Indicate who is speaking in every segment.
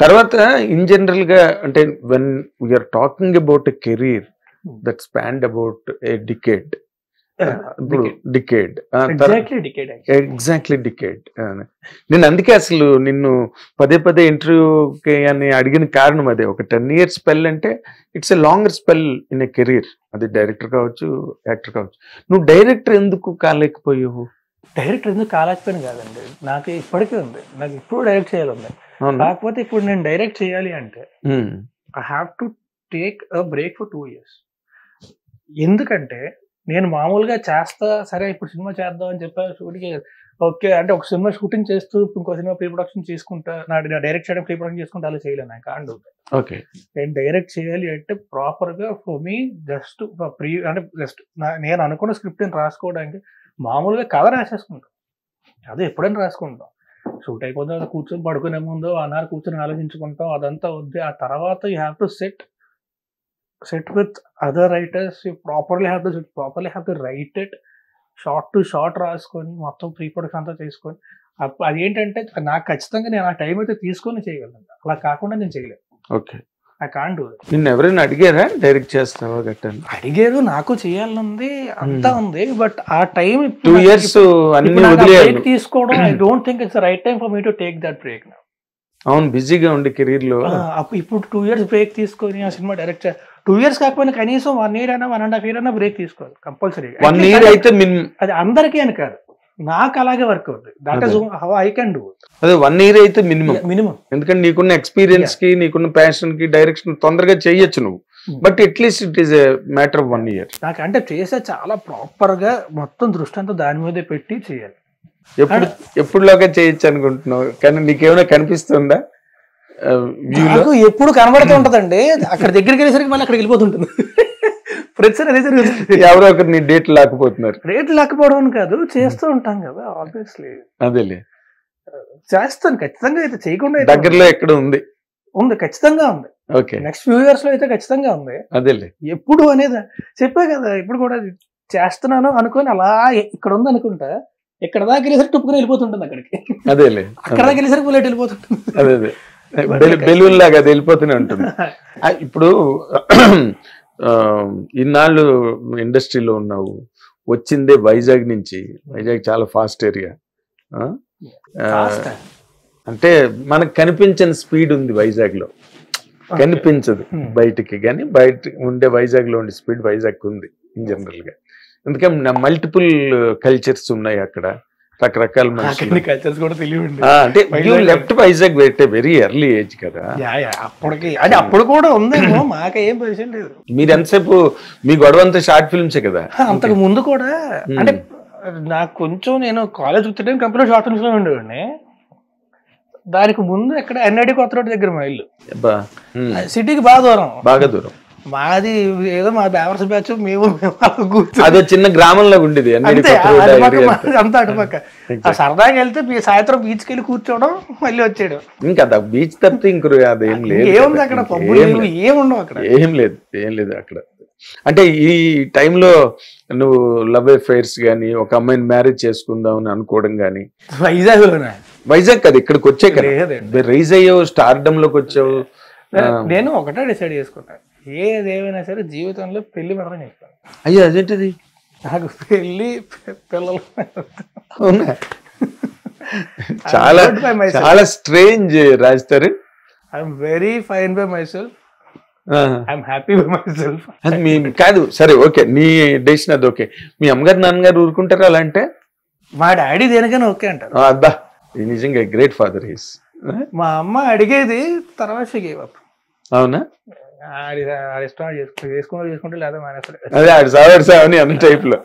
Speaker 1: తర్వాత in general గా అంటే when we are talking about a career that spawned about a decade, ఇప్పుడు decade, exactly decade. నేను అందుకే అసలు నిన్ను పదే పదే ఇంటర్వ్యూకి అని అడిగిన కారణం అదే. ఒక 10 years స్పెల్ అంటే it's a longer spell in a career. అది డైరెక్టర్ కావచ్చు, యాక్టర్ కావచ్చు. నువ్వు డైరెక్టర్ ఎందుకు కాలేకపోయావు?
Speaker 2: డైరెక్టర్ ఎందుకు కాలేకపోయిన కాదండి, నాకు ఇప్పటికీ ఉంది, నాకు ఇప్పుడు డైరెక్ట్ చేయాలి ఉంది. కాకపోతే ఇప్పుడు నేను డైరెక్ట్ చేయాలి అంటే I have to take a break for 2 years. ఎందుకంటే నేను మామూలుగా చేస్తా, సరే ఇప్పుడు సినిమా చేద్దాం అని చెప్పా షూటింగ్, ఓకే అంటే ఒక సినిమా షూటింగ్ చేస్తూ ఇంకో సినిమా ప్రీ ప్రొడక్షన్ చేసుకుంటా, నా డైరెక్ట్ చేయడం ప్రీ ప్రొడక్షన్ చేసుకుంటా అలా చేయలేను. నాకు కాండ్.
Speaker 1: ఓకే,
Speaker 2: నేను డైరెక్ట్ చేయాలి అంటే ప్రాపర్ గా ఫర్ మీ జస్ట్ ప్రీ అంటే జస్ట్ నేను అనుకున్న స్క్రిప్ట్ రాసుకోవడానికి మామూలుగా కథ రాసేసుకుంటాం, అదే ఎప్పుడైనా రాసుకుంటాం. షూట్ అయిపోతే కూర్చొని పడుకునే ముందు అన్నారు కూర్చొని ఆలోచించుకుంటాం, అదంతా వద్దు. ఆ తర్వాత you have to sit with other writers, you properly have to write it, shot to shot రాసుకొని మొత్తం ప్రీ ప్రొడక్షన్ అంతా చేసుకొని, అదేంటంటే నాకు ఖచ్చితంగా నేను ఆ టైం అయితే తీసుకొని చేయగలను. అలా కాకుండా నేను చేయలేను.
Speaker 1: Okay,
Speaker 2: I can't do it.
Speaker 1: నిన్ను ఎవరైనా అడిగారా డైరెక్ట్ చేస్తావా గట్టని?
Speaker 2: అడిగారు, నాకు చేయాలనుంది, అంతా ఉంది. బట్ ఆ టైం
Speaker 1: 2 years
Speaker 2: బ్రేక్ తీసుకోవడం, I don't think it's right time for me to take that break.
Speaker 1: అవును, బిజీగా ఉండి కెరీర్ లో.
Speaker 2: ఇప్పుడు 2 years బ్రేక్ తీసుకొని ఆ సినిమా డైరెక్ట్ 2 years కాకపోయినా కనీసం 1 year అయినా 1.5 year అయినా బ్రేక్ తీసుకోవాలి కంపల్సరీ.
Speaker 1: 1 year అయితే
Speaker 2: అది అందరికీ అని కాదు, నాకు అలాగే వర్క్ అవుతుంది. That is how I can do it.
Speaker 1: అదే 1 year అయితే మినిమం. ఎందుకంటే నీకున్న ఎక్స్పీరియన్స్ కి, నీకున్న ప్యాషన్ కి, డైరెక్షన్ తొందరగా చేయొచ్చు నువ్వు. But at least it is a matter of 1 year.
Speaker 2: నాకు అంటే చేసే చాలా ప్రాపర్ గా మొత్తం దృష్టి అంతా దాని మీదే పెట్టి చేయాలి.
Speaker 1: ఎప్పుడులోగా చేయొచ్చు అనుకుంటున్నావు, కానీ నీకేమైనా కనిపిస్తుందా?
Speaker 2: నాకు ఎప్పుడు కనబడుతూ ఉంటదండి, అక్కడ దగ్గరికి వెళ్ళేసరికి మళ్ళీ అక్కడికి వెళ్ళిపోతుంటుంది. ప్రతిసారి అదే జరుగుతుంది.
Speaker 1: ఎవరో ఒకరు నీ డేట్లు లేకపోతున్నారు.
Speaker 2: రేట్లు లేకపోవడం కాదు, చేస్తూ ఉంటాం కదా ఆబ్వియస్లీ.
Speaker 1: అదేలే,
Speaker 2: చేస్తాను ఖచ్చితంగా. అయితే చేయకుండా
Speaker 1: దగ్గరలో ఎక్కడ ఉంది?
Speaker 2: ఖచ్చితంగా ఉంది.
Speaker 1: ఓకే,
Speaker 2: నెక్స్ట్ ఫ్యూ ఇయర్స్ లో అయితే ఖచ్చితంగా ఉంది.
Speaker 1: అదేలే,
Speaker 2: ఎప్పుడు అనేది చెప్పే కదా, ఇప్పుడు కూడా చేస్తున్నాను అనుకొని అలా ఇక్కడ ఉంది అనుకుంటా, ఇక్కడ దాకా వెళ్ళేసరికి టుప్పుకుని వెళ్ళిపోతుంటుంది అక్కడికి.
Speaker 1: అదేలే,
Speaker 2: అక్కడ దాకా వెళ్ళేసరికి బుల్లెట్ వెళ్ళిపోతుంటుంది.
Speaker 1: అదే బెలూన్ లాగా అది వెళ్ళిపోతూనే ఉంటుంది. ఇప్పుడు ఇన్నాళ్ళు ఇండస్ట్రీలో ఉన్నావు, వచ్చిందే వైజాగ్ నుంచి. వైజాగ్ చాలా ఫాస్ట్ ఏరియా. అంటే మనకు కనిపించని స్పీడ్ ఉంది వైజాగ్ లో, కనిపించదు బయటికి, కానీ బయట ఉండే వైజాగ్ లో ఉండే స్పీడ్ వైజాగ్ ఉంది ఇన్ జనరల్ గా. ఎందుకంటే మల్టిపుల్ కల్చర్స్ ఉన్నాయి అక్కడ, రకరకాల
Speaker 2: కల్చర్స్ కూడా తెలియండి.
Speaker 1: అంటే you left Vizag very early age కదా.
Speaker 2: అప్పటికి అంటే అప్పుడు కూడా ఉందేమో, మాకేం పరిచయం లేదు.
Speaker 1: మీరు ఎంతసేపు మీ గొడవ అంతా షార్ట్ ఫిల్మ్సే కదా.
Speaker 2: అంతకు ముందు కూడా అంటే నాకు కొంచెం, నేను కాలేజ్ వచ్చే కంపెనీ షార్ట్ ఫిల్మ్స్ లో ఉండేవాడిని. దానికి ముందు ఎక్కడ ఎన్ఐడి కొత్త రోడ్ దగ్గర మా ఇల్లు, సిటీకి బాగా దూరం. మాది ఏదో మా బేవర్స్ బ్యాచ్, మేము
Speaker 1: అదో చిన్న గ్రామంలో ఉండేది
Speaker 2: అంతా అటుపక్క. సరదాగా వెళ్తే సాయంత్రం బీచ్కి వెళ్ళి కూర్చోవడం, మళ్ళీ వచ్చేయడం.
Speaker 1: ఇంకా బీచ్ తప్పితే ఇంకో అదేం లేదు,
Speaker 2: ఏముంది అక్కడ, ఏముండవు అక్కడ,
Speaker 1: ఏం లేదు అక్కడ. అంటే ఈ టైంలో నువ్వు లవ్ అఫైర్స్ గానీ, ఒక అమ్మాయిని మ్యారేజ్ చేసుకుందాం అని అనుకోవడం గానీ వైజాగ్ కదా, ఇక్కడికి వచ్చే కదా రైజ్ అయ్యావు, స్టార్డమ్ లోకి వచ్చావు.
Speaker 2: నేను ఒకటే డిసైడ్ చేసుకున్నాను, ఏదేమైనా సరే జీవితంలో పెళ్లి మాత్రం చేసుకోవాలి.
Speaker 1: అయ్యో, అదేంటిది?
Speaker 2: నాకు పెళ్లి పిల్లలు
Speaker 1: చాలా స్ట్రేంజ్ రాస్తారు.
Speaker 2: I'm very fine by my self, I'm happy by my self.
Speaker 1: కాదు సరే, ఓకే, నీ డెసిషన్ అది ఓకే. మీ అమ్మగారు నాన్నగారు ఊరుకుంటారా అలా అంటే?
Speaker 2: మా డాడీ దేనికైనా ఓకే అంటారు.
Speaker 1: అబ్బా, నిజంగా గ్రేట్ ఫాదర్ హీస్.
Speaker 2: మా అమ్మ అడిగేది, తర్వాత గేవ్ అప్.
Speaker 1: అవునా?
Speaker 2: చేసుకుంటే లేదా
Speaker 1: అదే అన్న టైప్ లో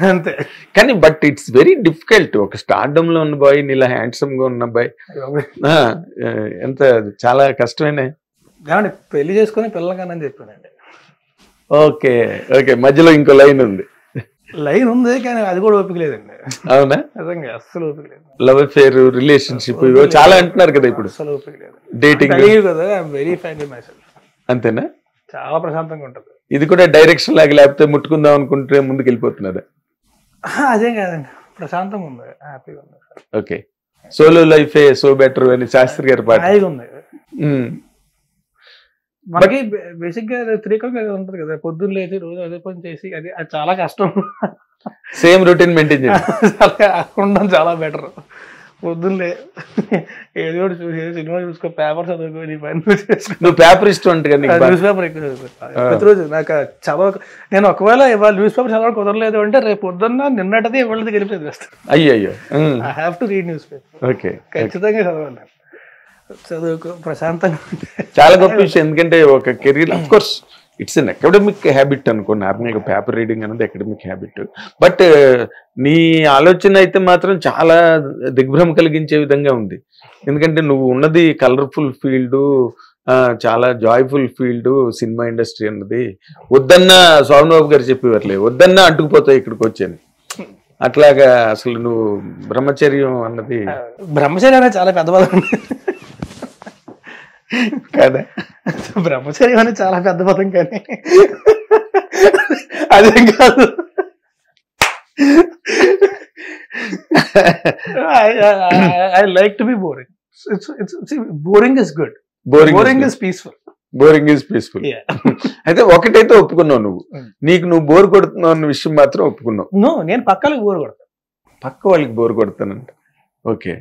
Speaker 2: అంతే.
Speaker 1: కానీ బట్ ఇట్స్ వెరీ డిఫికల్ట్. ఒక స్టార్డమ్ లో ఉన్న బాయ్, నీలా హ్యాండ్సమ్ గా ఉన్న బాయ్, ఎంత చాలా కష్టమేనే.
Speaker 2: పెళ్లి చేసుకుని పిల్లలకన్నా చెప్పానండి.
Speaker 1: ఓకే, మధ్యలో ఇంకో లైన్ ఉంది
Speaker 2: కానీ అది కూడా ఓపిక లేదండి.
Speaker 1: అవునా?
Speaker 2: నిజంగా అస్సలు ఓపిక లేదు.
Speaker 1: లవ్ అఫేర్, రిలేషన్షిప్ చాలా అంటున్నారు కదా ఇప్పుడు.
Speaker 2: అస్సలు ఓపిక లేదు.
Speaker 1: డేటింగ్
Speaker 2: కదా, I'm very fine by my self.
Speaker 1: అంతేనా?
Speaker 2: చాలా ప్రశాంతంగా ఉంటుంది.
Speaker 1: ఇది కూడా డైరెక్షన్ లాగా, లేకపోతే ముట్టుకుందాం అనుకుంటే ముందుకు వెళ్ళిపోతున్నదా?
Speaker 2: అదేం కాదండి, ప్రశాంతంగా ఉంది, హ్యాపీగా ఉంది.
Speaker 1: ఓకే, సోలో లైఫే సో బెటర్ అని శాస్త్రి గారి పాట
Speaker 2: ఉంది. మనకి బేసిక్ గా వ్యతిరేకంగా ఉంటది కదా, పొద్దున్న లేచి రోజు అదే పని చేసి అది చాలా కష్టం.
Speaker 1: సేమ్ రొటీన్ మెయింటైన్
Speaker 2: ఉండడం చాలా బెటర్. పొద్దున్నే ఏదో ఒకటి చూసి సినిమా చూసుకో, పేపర్ చదువుకో, నీ పని
Speaker 1: నువ్వు పేపర్ ఇష్టం అంటే
Speaker 2: న్యూస్ పేపర్ ఎక్కువ చదువుకో ప్రతిరోజు. నాకు నేను ఒకవేళ ఇవాళ న్యూస్ పేపర్ చదవడం కుదరలేదు అంటే రేపు పొద్దున్న నిన్నటిది ఇవాళది కలిపి చదివేస్తాను.
Speaker 1: అయ్యో
Speaker 2: I have to read news paper.
Speaker 1: Okay,
Speaker 2: ఖచ్చితంగా చదవాలి, చదువుకో ప్రశాంతంగా.
Speaker 1: చాలా గొప్ప విషయం. ఎందుకంటే ఒక career of course it's an academic habit అనుకో, నార్మల్గా పేపర్ రీడింగ్ అనేది అకాడమిక్ హ్యాబిట్. బట్ నీ ఆలోచన అయితే మాత్రం చాలా దిగ్భ్రమ కలిగించే విధంగా ఉంది. ఎందుకంటే నువ్వు ఉన్నది కలర్ఫుల్ ఫీల్డ్, చాలా జాయ్ఫుల్ ఫీల్డ్ సినిమా ఇండస్ట్రీ అన్నది. వద్దన్నా స్వామిబాబు గారు చెప్పేవారులే, వద్దన్నా అంటుకుపోతావు ఇక్కడికి వచ్చాను. అట్లాగా అసలు నువ్వు బ్రహ్మచర్యం అన్నది,
Speaker 2: బ్రహ్మచర్యం అనేది చాలా పెద్ద పదం
Speaker 1: కదా.
Speaker 2: బ్రహ్మచర్యం అనేది చాలా పెద్ద పదం, కానీ అదేం కాదు. I like to be boring. Boring is good. Boring is peaceful.
Speaker 1: Boring is peaceful. అయితే ఒకటైతే ఒప్పుకున్నావు, నువ్వు బోర్ కొడుతున్నావు అన్న విషయం మాత్రం ఒప్పుకున్నావు.
Speaker 2: నేను పక్కలకు బోర్ కొడతాను,
Speaker 1: పక్క వాళ్ళకి బోర్ కొడతానంట. ఓకే,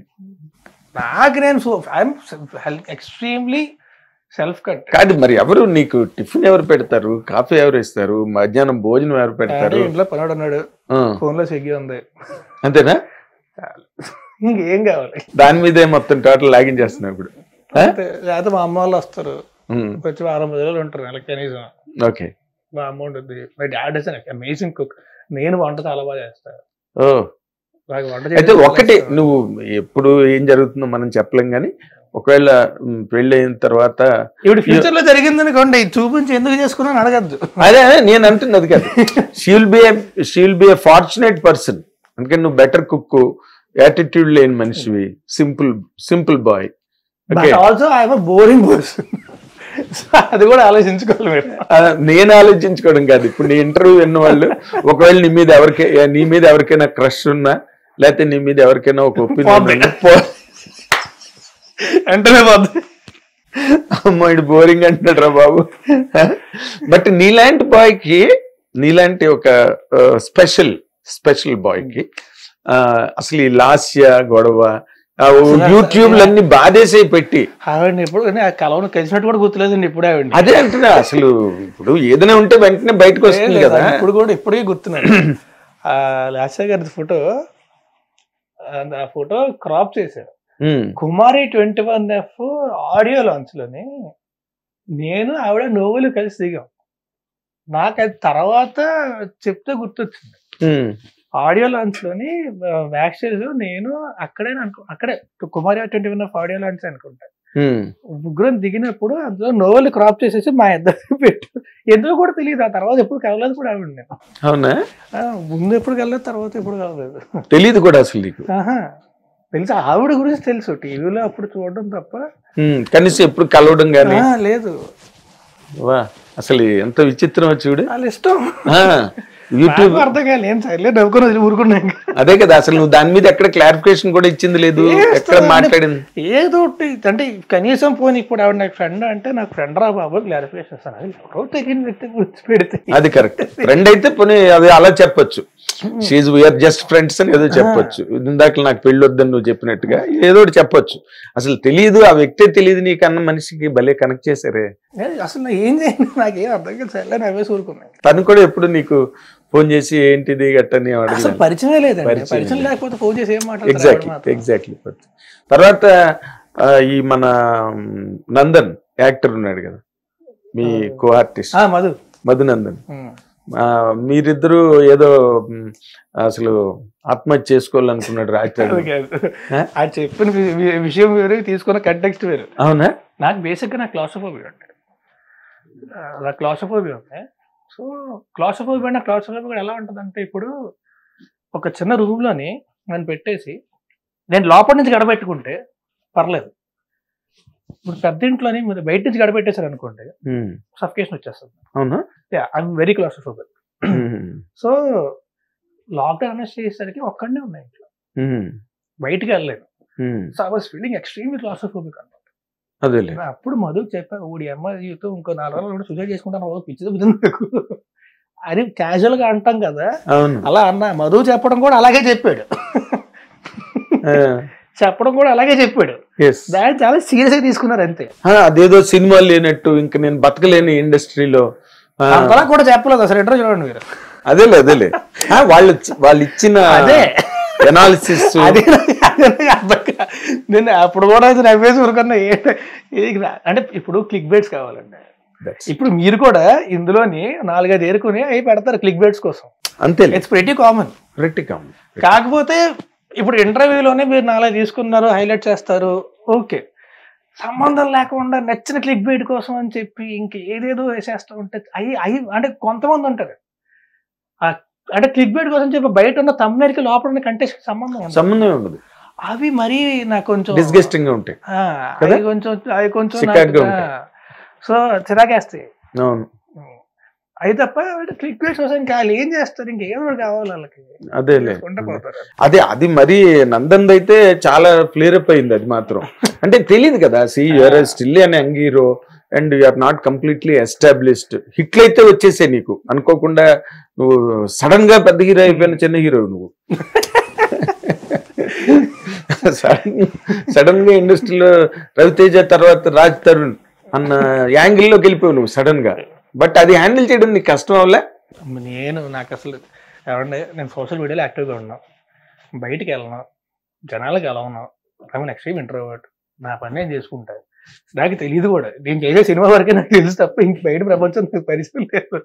Speaker 2: నాకు నేను ఎక్స్ట్రీమ్లీ సెల్ఫ్ కట్
Speaker 1: కాదు. మరి ఎవరు నీకు టిఫిన్ ఎవరు పెడతారు, కాఫీ ఎవరు ఇస్తారు, మధ్యాహ్నం భోజనం ఎవరు పెడతారు?
Speaker 2: ఇంట్లో పనివాడు ఉన్నాడు, ఫోన్ లో స్విగ్గీ ఉంది,
Speaker 1: అంతేనా?
Speaker 2: ఇంకేం కావాలి?
Speaker 1: దాని మీదే మొత్తం టోటల్ లాగిన్ చేస్తున్నావు ఇప్పుడు.
Speaker 2: లేకపోతే మా అమ్మ వాళ్ళు వస్తారు, వచ్చి 6-10 రోజులు ఉంటారు నెలకి కనీసం.
Speaker 1: ఓకే,
Speaker 2: మా అమౌంట్ ఉంది. My dad is amazing cook. నేను వంట చాలా బాగా చేస్తాను.
Speaker 1: అయితే ఒకటి, నువ్వు ఎప్పుడు ఏం జరుగుతుందో మనం చెప్పలేం, కానీ ఒకవేళ పెళ్లి అయిన తర్వాత
Speaker 2: ఇప్పుడు ఫ్యూచర్ లో జరిగింది అనుకోండి, చూపించి ఎందుకు చేసుకున్నాను అడగద్దు.
Speaker 1: అదే నేను అంటున్నది కాదు. She will be a fortunate person. అందుకని నువ్వు బెటర్ కుక్, యాటిట్యూడ్ లేని మనిషివి, simple boy.
Speaker 2: Also I'm boring person. అది కూడా ఆలోచించుకోవాలి మీరు.
Speaker 1: నేను ఆలోచించుకోవడం కాదు. ఇప్పుడు నీ ఇంటర్వ్యూ విన్న వాళ్ళు ఒకవేళ నీ మీద ఎవరికైనా క్రష్ ఉన్నా, లేకపోతే నీ మీద ఎవరికైనా ఒక ఒపీనియన్
Speaker 2: వెంటనే పోద్ది,
Speaker 1: అమ్మా ఇది బోరింగ్ అంటున్నాడు రా బాబు. బట్ నీలాంటి బాయ్కి, నీలాంటి ఒక స్పెషల్ బాయ్కి అసలు ఈ లాస్య గొడవ యూట్యూబ్ లన్నీ బాధేసే పెట్టి
Speaker 2: ఆవిడ ఎప్పుడు కలవను కలిసినట్టు కూడా గుర్తులేదండి ఇప్పుడు ఆవిడ.
Speaker 1: అదే అంటున్నా, అసలు ఇప్పుడు ఏదైనా ఉంటే వెంటనే బయటకు వస్తుంది కదా.
Speaker 2: ఇప్పుడు కూడా ఇప్పటికే గుర్తున్నాడు. లాస్య గారి ఫోటో, ఆ ఫోటో క్రాప్ చేశాడు. కుమారి 21F ఆడియో లాంచ్ లోని నేను ఆవిడ నోవెలు కలిసి దిగాం. నాకు అది తర్వాత చెప్తే గుర్తొచ్చింది. ఆడియో లాంచ్ లోని బ్యాక్ స్టేజ్ లో నేను అక్కడే కుమారి 21F ఆడియో లాంచ్ అనుకుంటా. ముగ్గురం దిగినప్పుడు అందులో నోవెల్ క్రాప్ చేసేసి మా ఇద్దరు పెట్టు. ఎందుకు కూడా తెలియదు. ఆ తర్వాత ఎప్పుడు కలవలేదు కూడా ఆవిడ. నేను
Speaker 1: అవునా,
Speaker 2: ముందు ఎప్పుడు కలలేదు, తర్వాత ఎప్పుడు కలవలేదు,
Speaker 1: తెలియదు కూడా అసలు నీకు.
Speaker 2: తెలుసు, ఆవిడ గురించి తెలుసు, టీవీలో అప్పుడు చూడడం తప్ప
Speaker 1: కనీసం ఎప్పుడు కలవడం కానీ
Speaker 2: లేదు.
Speaker 1: అసలు ఎంత విచిత్రం చూడు.
Speaker 2: వాళ్ళ ఇష్టం.
Speaker 1: యూట్యూబ్
Speaker 2: అర్థం కాదు, ఏం సైలే నవ్వుకుని ఊరుకున్నా.
Speaker 1: అదే కదా, అసలు నువ్వు దాని మీద ఎక్కడ క్లారిఫికేషన్ కూడా ఇచ్చింది లేదు, ఎక్కడ మాట్లాడింది
Speaker 2: ఏదో అంటే కనీసం పోనీ. ఇప్పుడు ఆవిడ నాకు ఫ్రెండ్ అంటే, నాకు ఫ్రెండ్ రా బాబు క్లారిఫికేషన్ ఇస్తాను. అది ఎవరో తెలియని వ్యక్తి గురించి పెడితే
Speaker 1: అది కరెక్ట్. ఫ్రెండ్ అయితే పోనీ అది అలా చెప్పొచ్చు, వీఆర్ జస్ట్ ఫ్రెండ్స్ అని ఏదో చెప్పొచ్చు. ఇందాక నాకు పెళ్ళి వద్దని నువ్వు చెప్పినట్టుగా ఏదో ఒకటి చెప్పొచ్చు. అసలు తెలియదు, ఆ వ్యక్తే తెలియదు నీకు అన్న మనిషికి భలే కనెక్ట్ చేశారే.
Speaker 2: అసలు ఏం చేయండి నాకేం అర్థం కాదు, సరే నవ్వేసి ఊరుకున్నాను.
Speaker 1: తను కూడా ఎప్పుడు నీకు ఫోన్ చేసి ఏంటిది గట్టని
Speaker 2: అసలు పరిచయమే లేదండి. పరిచయం లేకపోతే ఫోన్ చేసి ఏం
Speaker 1: మాట్లాడతారు. ఎగ్జాక్ట్లీ. తర్వాత ఈ మన నందన్ యాక్టర్ ఉన్నాడు కదా, మీ కో ఆర్టిస్ట్ మధునందన్, మీరిద్దరు ఏదో అసలు ఆత్మహత్య చేసుకోవాలనుకున్నాడు రాత్రి.
Speaker 2: అది చెప్పిన విషయం వేరు, తీసుకున్న కంటెక్స్ట్ వేరు.
Speaker 1: అవునా?
Speaker 2: నాకు బేసిక్గా నాకు క్లాస్ట్రోఫోబియా ఉంది. నాకు క్లాస్ట్రోఫోబియా ఉంది. సో క్లాస్ట్రోఫోబియా ఎలా ఉంటుందంటే, ఇప్పుడు ఒక చిన్న రూమ్లోని నన్ను పెట్టేసి నేను లోపల నుంచి గడబెట్టుకుంటే పర్లేదు. ఇప్పుడు పెద్ద ఇంట్లోని మీరు బయట నుంచి గడబెట్టేశారు అనుకోండి, సఫికేషన్ వచ్చేస్తుంది.
Speaker 1: అవునా?
Speaker 2: I'm very claustrophobic. So lockdown announce చేసేసరికి ఒక్కడనే ఉన్నాయి ఇంట్లో, బయటికి వెళ్ళలేదు. So I was feeling extremely claustrophobic అనమాట.
Speaker 1: అదేలే.
Speaker 2: అప్పుడు మధుకు చెప్పా, ఊడి అమ్మ జీవితం ఇంకో 4 రోజులు కూడా సూసైడ్ చేసుకుంటాను, పిచ్చి తగ్గుతుంది నాకు అని క్యాజువల్ గా అంటాం కదా, అలా అన్న. మధు చెప్పడం కూడా అలాగే చెప్పాడు, చెప్పడం కూడా అలాగే చెప్పాడు. దాన్ని చాలా సీరియస్ గా తీసుకున్నారు అంతే.
Speaker 1: అదేదో సినిమా లేనట్టు ఇంకా నేను బతకలేని ఇండస్ట్రీలో
Speaker 2: అంతలా కూడా చెప్పలేదు అసలు. ఇంటర్వ్యూ చూడండి మీరు.
Speaker 1: అదేలే వాళ్ళు ఇచ్చిన
Speaker 2: అదే
Speaker 1: ఎనాలిసిస్.
Speaker 2: నేను అప్పుడు కూడా నవ్వేసి ఊరుకున్నా. అంటే ఇప్పుడు క్లిక్ బైట్స్ కావాలండి. ఇప్పుడు మీరు కూడా ఇందులోని 4-5 ఏరుకుని అవి పెడతారు క్లిక్ బైట్స్ కోసం, అంతే. It's pretty common. కాకపోతే ఇప్పుడు ఇంటర్వ్యూలోనే మీరు 4 తీసుకున్నారు, హైలైట్ చేస్తారు, ఓకే. సంబంధం లేకుండా నచ్చిన క్లిక్ బైట్ కోసం అని చెప్పి ఇంకేదేదో వేసేస్తూ ఉంటే అవి అంటే కొంతమంది ఉంటారు, అంటే క్లిక్ బైట్ కోసం చెప్పి బయట ఉన్న తమ్ముడికి లోపల ఉన్న కంటెస్ట్ సంబంధం ఉండదు. అవి మరీ నాకు కొంచెం
Speaker 1: డిస్గస్టింగ్ గా ఉంటాయి,
Speaker 2: కొంచెం సో చిరాకేస్తాయి. అది తప్ప క్లిక్ బైట్ కోసం ఇంకా వాళ్ళు ఏం చేస్తారు, ఇంకేదో కావాలి వాళ్ళకి.
Speaker 1: అది మరి నందన్ అయితే చాలా ఫ్లేర్ అప్ అయింది. అది మాత్రం అంటే తెలియదు కదా. See you're still an young hero and you're not completely established. హిట్లు అయితే వచ్చేసాయి నీకు అనుకోకుండా. నువ్వు సడన్ గా పెద్ద హీరో అయిపోయిన చిన్న హీరో నువ్వు. సడన్ గా ఇండస్ట్రీలో రవితేజ తర్వాత రాజ్ తరుణ్ అన్న యాంగిల్లోకి వెళ్ళిపోయావు నువ్వు సడన్ గా. బట్ అది హ్యాండిల్ చేయడం నీకు కష్టం అవ్వలే?
Speaker 2: నాకు అసలు ఎవరండి, నేను సోషల్ మీడియాలో యాక్టివ్గా ఉన్నా, బయటికి వెళ్ళను, జనాలకు ఎలా ఉన్నావు, ఐ మీన్ ఎక్స్ట్రీమ్ ఇంట్రోవర్ట్, నా పని నేను చేసుకుంటా. నాకు తెలియదు కూడా, నేను చేసే సినిమా వరకే నాకు తెలుసు తప్ప ఇంక బయట ప్రపంచం నాకు పరిస్థితి లేదు.